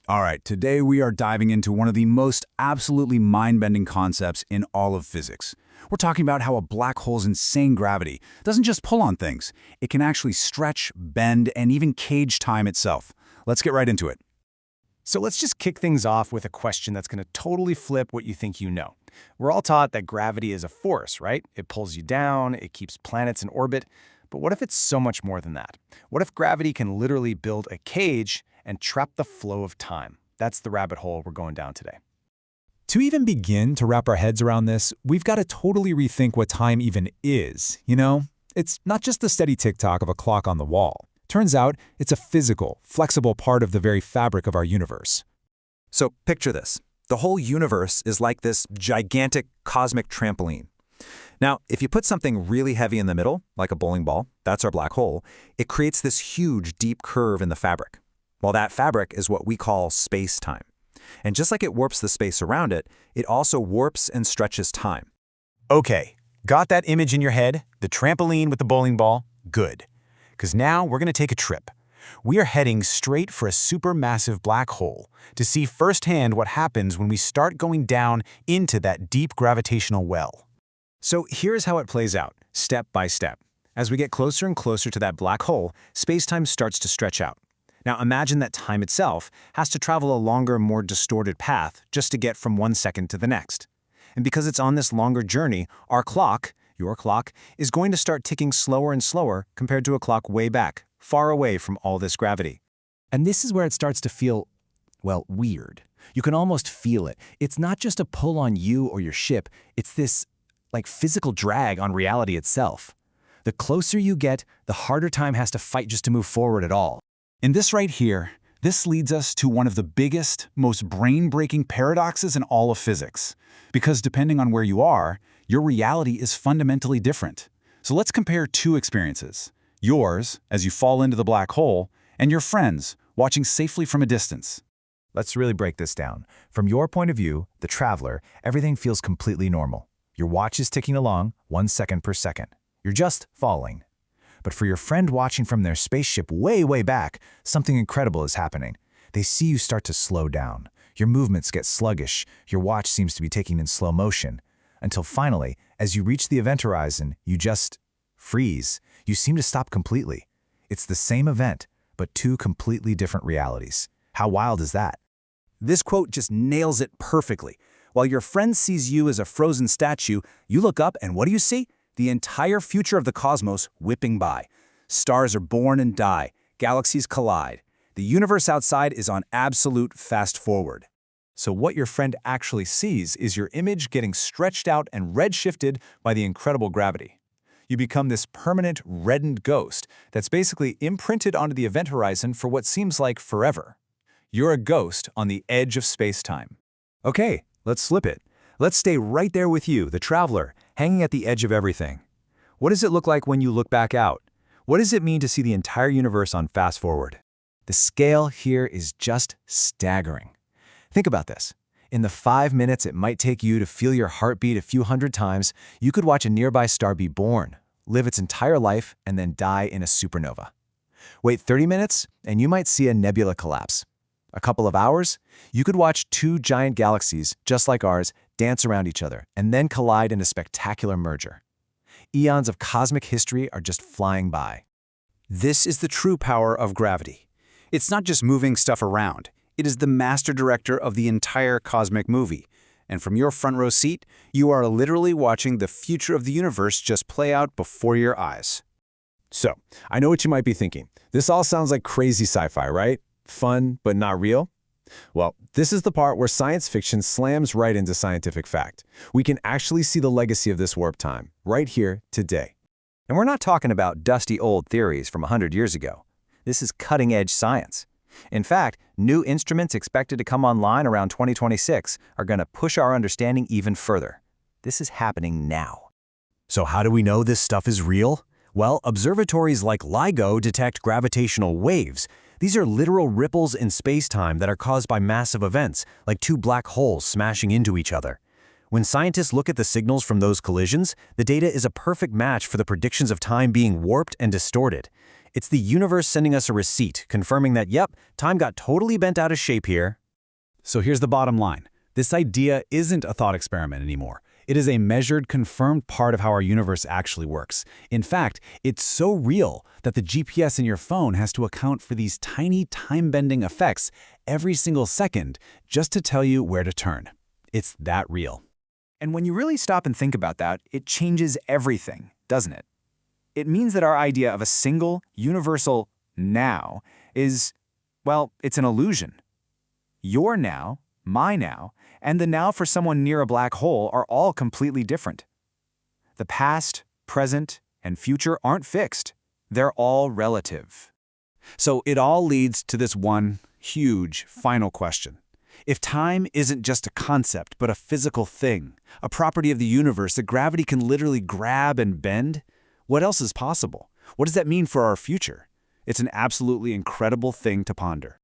All right, today we are diving into one of the most absolutely mind-bending concepts in all of physics. We're talking about how a black hole's insane gravity doesn't just pull on things, it can actually stretch, bend, and even cage time itself. Let's get right into it. So let's just kick things off with a question that's going to totally flip what you think you know. We're all taught that gravity is a force, right? It pulls you down, it keeps planets in orbit. But what if it's so much more than that? What if gravity can literally build a cage and trap the flow of time? That's the rabbit hole we're going down today. To even begin to wrap our heads around this, we've got to totally rethink what time even is, you know? It's not just the steady tick-tock of a clock on the wall. Turns out, it's a physical, flexible part of the very fabric of our universe. So picture this. The whole universe is like this gigantic cosmic trampoline. Now, if you put something really heavy in the middle, like a bowling ball, that's our black hole, it creates this huge, deep curve in the fabric. Well, that fabric is what we call space-time. And just like it warps the space around it, it also warps and stretches time. Okay, got that image in your head? The trampoline with the bowling ball? Good. Because now we're going to take a trip. We are heading straight for a supermassive black hole to see firsthand what happens when we start going down into that deep gravitational well. So here's how it plays out, step by step. As we get closer and closer to that black hole, space-time starts to stretch out. Now imagine that time itself has to travel a longer, more distorted path just to get from one second to the next. And because it's on this longer journey, our clock, your clock, is going to start ticking slower and slower compared to a clock way back, far away from all this gravity. And this is where it starts to feel, well, weird. You can almost feel it. It's not just a pull on you or your ship, it's this, like, physical drag on reality itself. The closer you get, the harder time has to fight just to move forward at all. And this right here, this leads us to one of the biggest, most brain-breaking paradoxes in all of physics. Because depending on where you are, your reality is fundamentally different. So let's compare two experiences. Yours, as you fall into the black hole, and your friends, watching safely from a distance. Let's really break this down. From your point of view, the traveler, everything feels completely normal. Your watch is ticking along 1 second per second. You're just falling. But for your friend watching from their spaceship way, way back, something incredible is happening. They see you start to slow down. Your movements get sluggish. Your watch seems to be ticking in slow motion. Until finally, as you reach the event horizon, you just freeze. You seem to stop completely. It's the same event, but two completely different realities. How wild is that? This quote just nails it perfectly. While your friend sees you as a frozen statue, you look up and what do you see? The entire future of the cosmos whipping by. Stars are born and die. Galaxies collide. The universe outside is on absolute fast forward. So what your friend actually sees is your image getting stretched out and redshifted by the incredible gravity. You become this permanent reddened ghost that's basically imprinted onto the event horizon for what seems like forever. You're a ghost on the edge of space-time. Okay, let's flip it. Let's stay right there with you, the traveler, hanging at the edge of everything. What does it look like when you look back out? What does it mean to see the entire universe on fast forward? The scale here is just staggering. Think about this. In the 5 minutes it might take you to feel your heartbeat a few hundred times, you could watch a nearby star be born, live its entire life, and then die in a supernova. Wait 30 minutes, and you might see a nebula collapse. A couple of hours, you could watch two giant galaxies, just like ours, dance around each other, and then collide in a spectacular merger. Eons of cosmic history are just flying by. This is the true power of gravity. It's not just moving stuff around. It is the master director of the entire cosmic movie. And from your front row seat, you are literally watching the future of the universe just play out before your eyes. So, I know what you might be thinking. This all sounds like crazy sci-fi, right? Fun, but not real? Well, this is the part where science fiction slams right into scientific fact. We can actually see the legacy of this warp time, right here, today. And we're not talking about dusty old theories from 100 years ago. This is cutting-edge science. In fact, new instruments expected to come online around 2026 are going to push our understanding even further. This is happening now. So how do we know this stuff is real? Well, observatories like LIGO detect gravitational waves. These are literal ripples in space-time that are caused by massive events, like two black holes smashing into each other. When scientists look at the signals from those collisions, the data is a perfect match for the predictions of time being warped and distorted. It's the universe sending us a receipt, confirming that, yep, time got totally bent out of shape here. So here's the bottom line. This idea isn't a thought experiment anymore. It is a measured, confirmed part of how our universe actually works. In fact, it's so real that the GPS in your phone has to account for these tiny time-bending effects every single second just to tell you where to turn. It's that real. And when you really stop and think about that, it changes everything, doesn't it? It means that our idea of a single, universal now is, well, it's an illusion. Your now, my now, and the now for someone near a black hole are all completely different. The past, present, and future aren't fixed. They're all relative. So it all leads to this one huge final question. If time isn't just a concept, but a physical thing, a property of the universe that gravity can literally grab and bend, what else is possible? What does that mean for our future? It's an absolutely incredible thing to ponder.